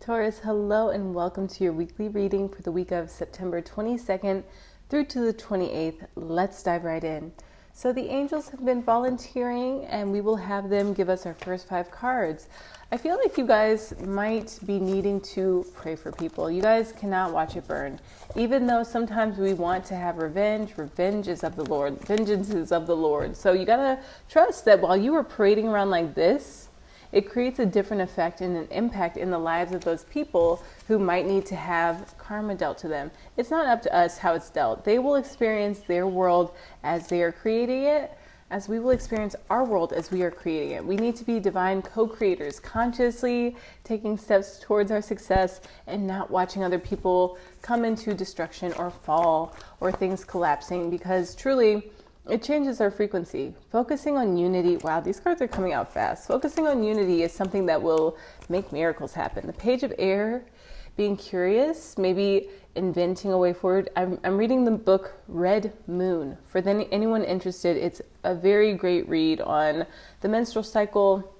Taurus, hello and welcome to your weekly reading for the week of September 22nd through to the 28th. Let's dive right in. So the angels have been volunteering and we will have them give us our first 5 cards. I feel like you guys might be needing to pray for people. You guys cannot watch it burn. Even though sometimes we want to have revenge, revenge is of the Lord. Vengeance is of the Lord. So you gotta trust that while you are parading around like this, it creates a different effect and an impact in the lives of those people who might need to have karma dealt to them. It's not up to us how it's dealt. They will experience their world as they are creating it, as we will experience our world as we are creating it. We need to be divine co-creators, consciously taking steps towards our success and not watching other people come into destruction or fall or things collapsing, because truly, it changes our frequency. Focusing on unity. Wow, these cards are coming out fast. Focusing on unity is something that will make miracles happen. The Page of Air, being curious, maybe inventing a way forward. I'm reading the book Red Moon. For anyone interested, it's a very great read on the menstrual cycle,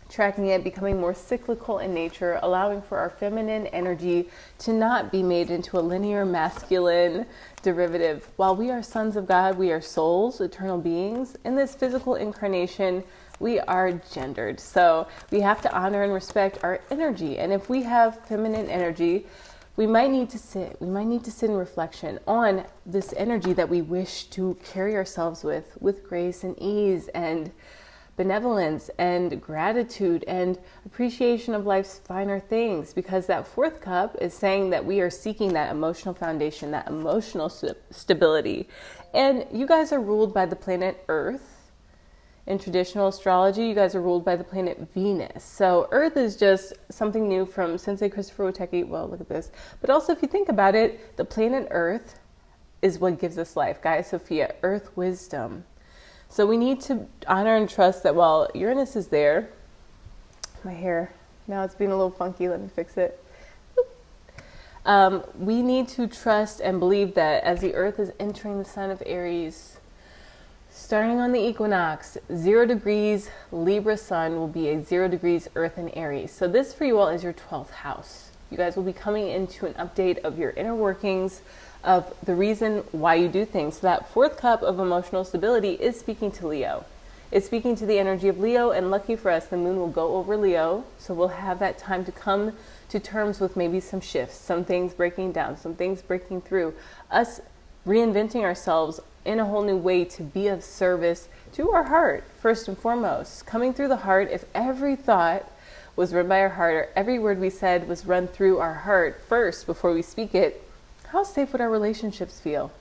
tracking it, becoming more cyclical in nature, allowing for our feminine energy to not be made into a linear masculine derivative. While we are sons of God, we are souls, eternal beings. In this physical incarnation, we are gendered. So we have to honor and respect our energy. And if we have feminine energy, we might need to sit. We might need to sit in reflection on this energy that we wish to carry ourselves with grace and ease and benevolence and gratitude and appreciation of life's finer things, because that 4th cup is saying that we are seeking that emotional foundation, that emotional stability. And you guys are ruled by the planet Earth. In traditional astrology, you guys are ruled by the planet Venus. So Earth is just something new from Sensei Christopher Witecki. Well, look at this. But also, if you think about it, the planet Earth is what gives us life. Gaia Sophia, Earth wisdom. So we need to honor and trust that while Uranus is there, my hair, now it's being a little funky, let me fix it. We need to trust and believe that as the Earth is entering the sign of Aries, starting on the equinox, 0 degrees Libra Sun will be a 0 degrees Earth in Aries. So this for you all is your 12th house. You guys will be coming into an update of your inner workings, of the reason why you do things. So that 4th cup of emotional stability is speaking to Leo. It's speaking to the energy of Leo, and lucky for us, the moon will go over Leo. So we'll have that time to come to terms with maybe some shifts, some things breaking down, some things breaking through, us reinventing ourselves in a whole new way to be of service to our heart, first and foremost. Coming through the heart, if every thought was run by our heart, or every word we said was run through our heart first before we speak it, how safe would our relationships feel?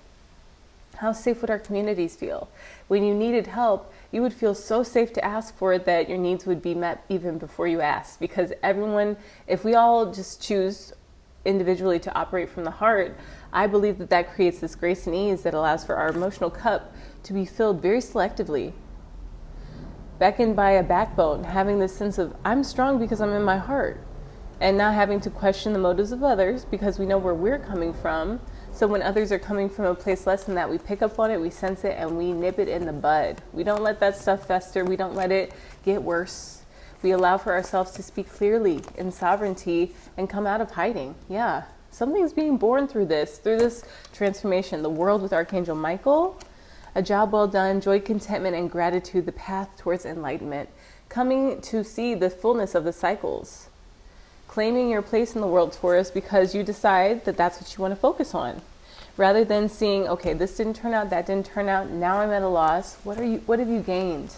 How safe would our communities feel? When you needed help, you would feel so safe to ask for it that your needs would be met even before you asked. Because everyone, if we all just choose individually to operate from the heart, I believe that that creates this grace and ease that allows for our emotional cup to be filled very selectively. Beckoned by a backbone, having this sense of, I'm strong because I'm in my heart. And not having to question the motives of others because we know where we're coming from. So when others are coming from a place less than that, we pick up on it, we sense it, and we nip it in the bud. We don't let that stuff fester. We don't let it get worse. We allow for ourselves to speak clearly in sovereignty and come out of hiding. Yeah, something's being born through this transformation. The world with Archangel Michael, a job well done, joy, contentment, and gratitude, the path towards enlightenment. Coming to see the fullness of the cycles. Claiming your place in the world, Taurus, because you decide that that's what you want to focus on. Rather than seeing, okay, this didn't turn out, that didn't turn out, now I'm at a loss. What have you gained?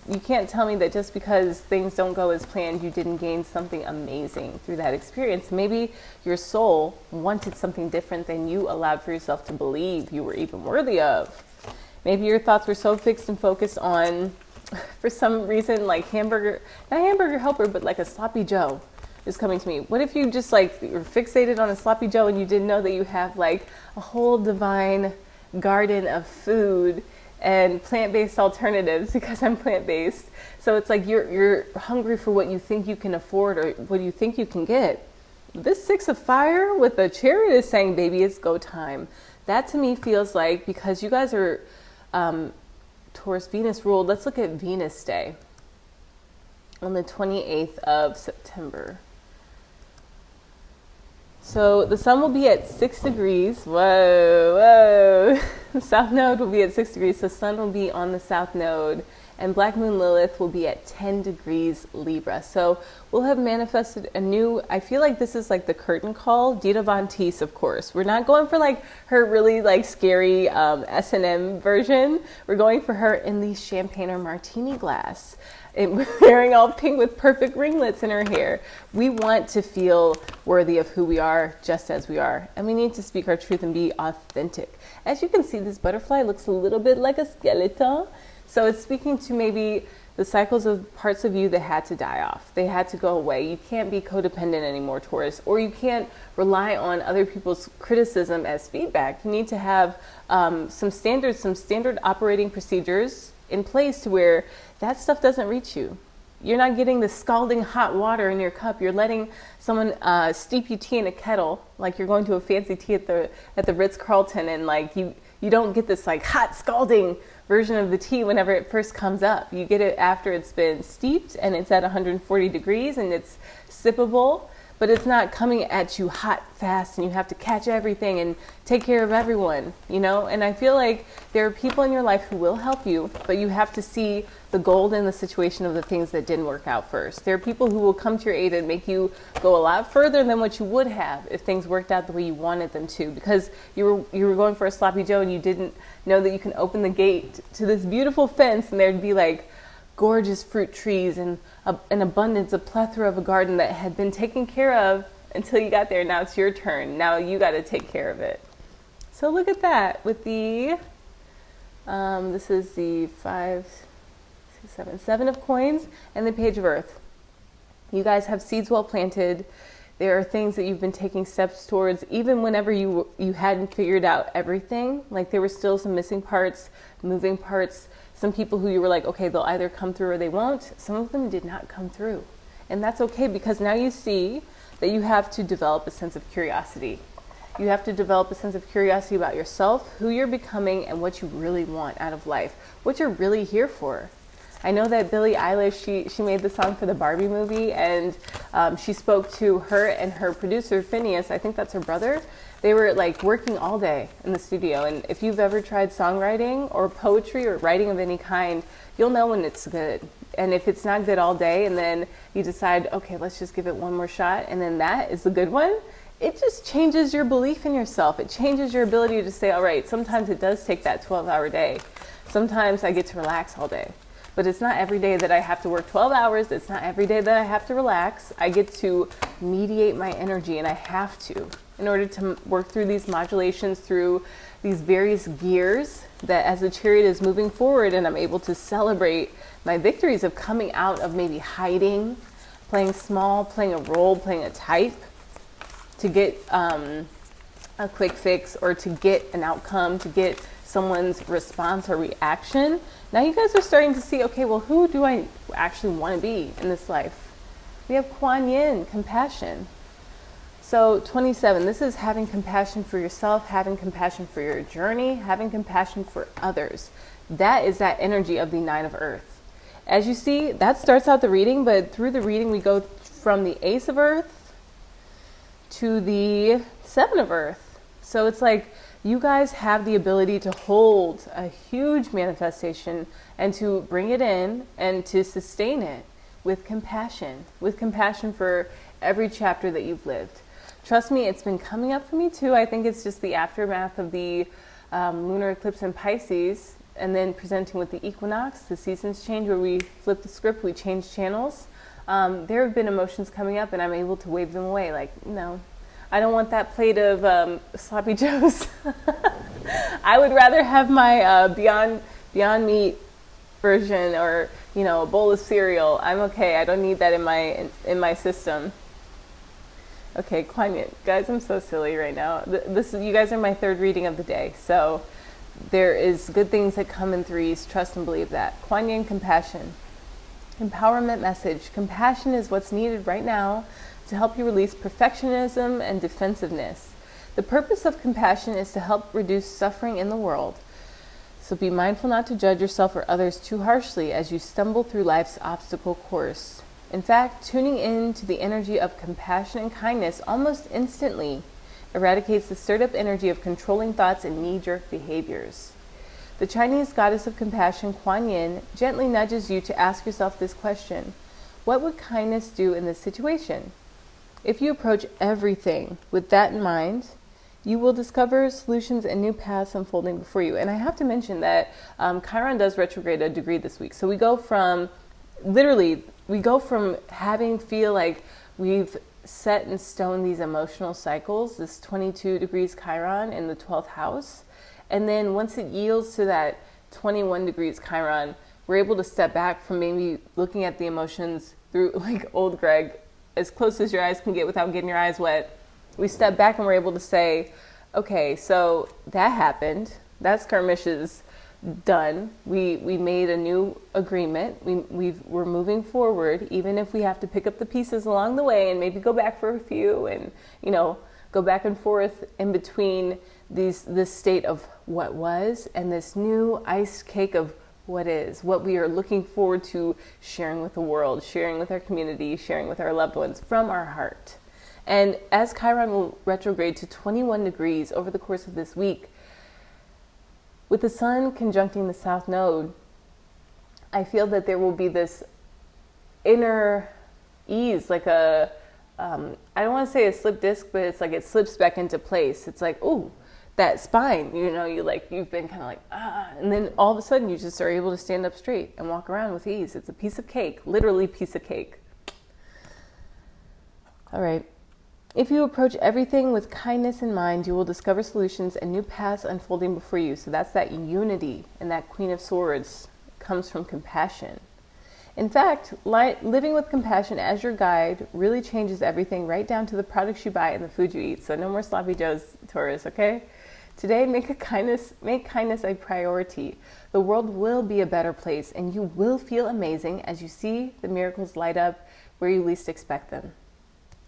You can't tell me that just because things don't go as planned, you didn't gain something amazing through that experience. Maybe your soul wanted something different than you allowed for yourself to believe you were even worthy of. Maybe your thoughts were so fixed and focused on, for some reason, like not hamburger helper, but like a sloppy Joe is coming to me. What if you just were fixated on a sloppy Joe and you didn't know that you have like a whole divine garden of food and plant-based alternatives, because I'm plant-based. So it's like you're hungry for what you think you can afford or what you think you can get. This 6 of fire with the Chariot is saying, baby, it's go time. That to me feels like, because you guys are Taurus Venus ruled, let's look at Venus Day on the 28th of September. So the sun will be at 6 degrees. Whoa. The south node will be at 6 degrees. So sun will be on the south node. And Black Moon Lilith will be at 10 degrees Libra. So we'll have manifested a new, I feel like this is like the curtain call, Dita Von Teese, of course. We're not going for like her really like scary S&M version. We're going for her in the champagne or martini glass. And wearing all pink with perfect ringlets in her hair. We want to feel worthy of who we are, just as we are. And we need to speak our truth and be authentic. As you can see, this butterfly looks a little bit like a skeleton. So it's speaking to maybe the cycles of parts of you that had to die off. They had to go away. You can't be codependent anymore, Taurus, or you can't rely on other people's criticism as feedback. You need to have some standard operating procedures in place to where that stuff doesn't reach you. You're not getting the scalding hot water in your cup. You're letting someone steep you tea in a kettle, like you're going to a fancy tea at the Ritz-Carlton, and like you don't get this like hot scalding version of the tea whenever it first comes up. You get it after it's been steeped and it's at 140 degrees and it's sippable, but it's not coming at you hot, fast, and you have to catch everything and take care of everyone, you know? And I feel like there are people in your life who will help you, but you have to see the gold in the situation of the things that didn't work out first. There are people who will come to your aid and make you go a lot further than what you would have if things worked out the way you wanted them to, because you were going for a sloppy Joe and you didn't know that you can open the gate to this beautiful fence and there'd be like gorgeous fruit trees and an abundance, a plethora of a garden that had been taken care of until you got there. Now it's your turn. Now you got to take care of it. So look at that with the, this is the 5, 6, 7, 7 of coins and the Page of Earth. You guys have seeds well planted. There are things that you've been taking steps towards, even whenever you hadn't figured out everything. Like there were still some missing parts, moving parts. Some people who you were like, okay, they'll either come through or they won't. Some of them did not come through. And that's okay, because now you see that you have to develop a sense of curiosity. You have to develop a sense of curiosity about yourself, who you're becoming, and what you really want out of life, what you're really here for. I know that Billie Eilish, she made the song for the Barbie movie, and she spoke to her and her producer, Phineas, I think that's her brother. They were like working all day in the studio, and if you've ever tried songwriting or poetry or writing of any kind, you'll know when it's good. And if it's not good all day and then you decide, okay, let's just give it one more shot, and then that is the good one, it just changes your belief in yourself. It changes your ability to say, all right, sometimes it does take that 12-hour day. Sometimes I get to relax all day. But it's not every day that I have to work 12 hours. It's not every day that I have to relax. I get to mediate my energy, and I have to, in order to work through these modulations, through these various gears, that as the chariot is moving forward and I'm able to celebrate my victories of coming out of maybe hiding, playing small, playing a role, playing a type, to get a quick fix or to get an outcome, to get someone's response or reaction. Now you guys are starting to see, okay, well, who do I actually want to be in this life? We have Kuan Yin, compassion. So 27, this is having compassion for yourself, having compassion for your journey, having compassion for others. That is that energy of the 9 of Earth. As you see, that starts out the reading, but through the reading we go from the Ace of Earth to the 7 of Earth. So it's like you guys have the ability to hold a huge manifestation and to bring it in and to sustain it with compassion for every chapter that you've lived. Trust me, it's been coming up for me too. I think it's just the aftermath of the lunar eclipse in Pisces, and then presenting with the equinox, the seasons change, where we flip the script, we change channels. There have been emotions coming up and I'm able to wave them away. Like, no, I don't want that plate of sloppy joes. I would rather have my Beyond Meat version, or a bowl of cereal. I'm okay. I don't need that in my system. Okay, Kuan Yin. Guys, I'm so silly right now. You guys are my third reading of the day, so there is good things that come in threes. Trust and believe that. Kuan Yin, compassion. Empowerment message. Compassion is what's needed right now to help you release perfectionism and defensiveness. The purpose of compassion is to help reduce suffering in the world. So be mindful not to judge yourself or others too harshly as you stumble through life's obstacle course. In fact, tuning in to the energy of compassion and kindness almost instantly eradicates the stirred up energy of controlling thoughts and knee-jerk behaviors. The Chinese goddess of compassion, Kuan Yin, gently nudges you to ask yourself this question: what would kindness do in this situation? If you approach everything with that in mind, you will discover solutions and new paths unfolding before you. And I have to mention that Chiron does retrograde a degree this week. So we go from feel like we've set in stone these emotional cycles, this 22 degrees Chiron in the 12th house. And then once it yields to that 21 degrees Chiron, we're able to step back from maybe looking at the emotions through like old Greg, as close as your eyes can get without getting your eyes wet. We step back and we're able to say, okay, so that happened. That skirmish is done. We made a new agreement. We're moving forward, even if we have to pick up the pieces along the way and maybe go back for a few and, go back and forth in between this state of what was and this new iced cake of what is, what we are looking forward to sharing with the world, sharing with our community, sharing with our loved ones from our heart. And as Chiron will retrograde to 21 degrees over the course of this week, with the sun conjuncting the south node, I feel that there will be this inner ease, like I don't want to say a slip disc, but it's like it slips back into place. It's like, ooh, that spine, you've been kind of like, and then all of a sudden you just are able to stand up straight and walk around with ease. It's a piece of cake, literally piece of cake. All right. If you approach everything with kindness in mind, you will discover solutions and new paths unfolding before you. So that's that unity, and that Queen of Swords comes from compassion. In fact, living with compassion as your guide really changes everything, right down to the products you buy and the food you eat. So no more sloppy joes, Taurus, okay? Today, make kindness a priority. The world will be a better place, and you will feel amazing as you see the miracles light up where you least expect them.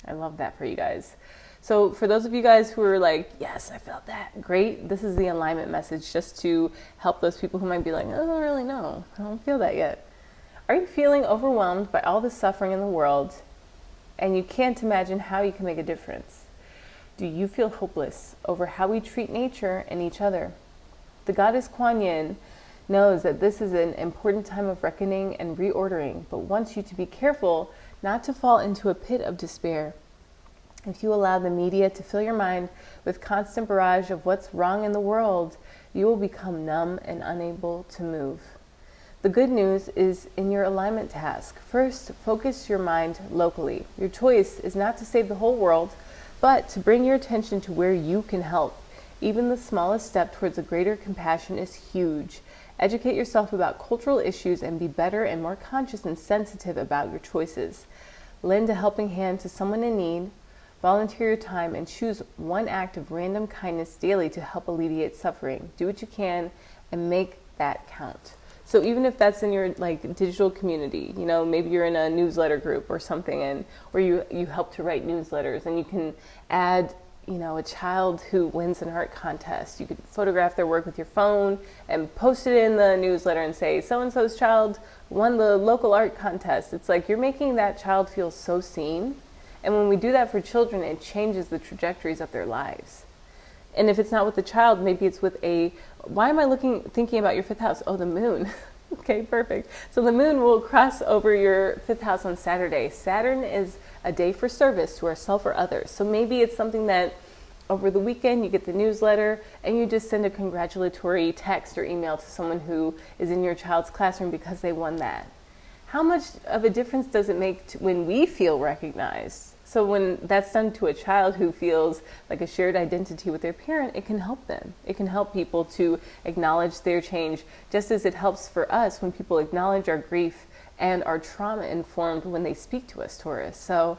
I love that for you guys. So for those of you guys who are like, yes, I felt that, great. This is the alignment message just to help those people who might be like, I don't really know. I don't feel that yet. Are you feeling overwhelmed by all the suffering in the world and you can't imagine how you can make a difference? Do you feel hopeless over how we treat nature and each other? The goddess Kuan Yin knows that this is an important time of reckoning and reordering, but wants you to be careful not to fall into a pit of despair. If you allow the media to fill your mind with constant barrage of what's wrong in the world, you will become numb and unable to move. The good news is in your alignment task. First, focus your mind locally. Your choice is not to save the whole world, but to bring your attention to where you can help. Even the smallest step towards a greater compassion is huge. Educate yourself about cultural issues and be better and more conscious and sensitive about your choices. Lend a helping hand to someone in need. Volunteer your time and choose one act of random kindness daily to help alleviate suffering. Do what you can and make that count. So even if that's in your digital community, maybe you're in a newsletter group or something, or you help to write newsletters, and you can add a child who wins an art contest. You could photograph their work with your phone and post it in the newsletter and say, so-and-so's child won the local art contest. It's like you're making that child feel so seen. And when we do that for children, it changes the trajectories of their lives. And if it's not with the child, maybe it's with why am I thinking about your fifth house? Oh, the moon. Okay, perfect. So the moon will cross over your fifth house on Saturday. Saturn is a day for service to ourselves or others. So maybe it's something that over the weekend you get the newsletter and you just send a congratulatory text or email to someone who is in your child's classroom because they won that. How much of a difference does it make when we feel recognized? So when that's done to a child who feels like a shared identity with their parent, it can help them. It can help people to acknowledge their change, just as it helps for us when people acknowledge our grief and are trauma-informed when they speak to us, Taurus. So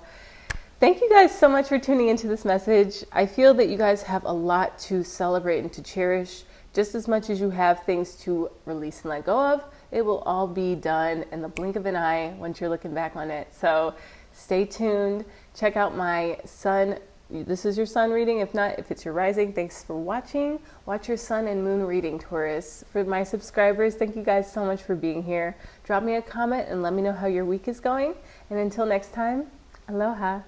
thank you guys so much for tuning into this message. I feel that you guys have a lot to celebrate and to cherish. Just as much as you have things to release and let go of, it will all be done in the blink of an eye once you're looking back on it. So stay tuned. Check out my sun this is your sun reading. If not, if it's your rising, thanks for watching. Watch your sun and moon reading, Taurus. For my subscribers, thank you guys so much for being here. Drop me a comment and let me know how your week is going. And until next time, aloha.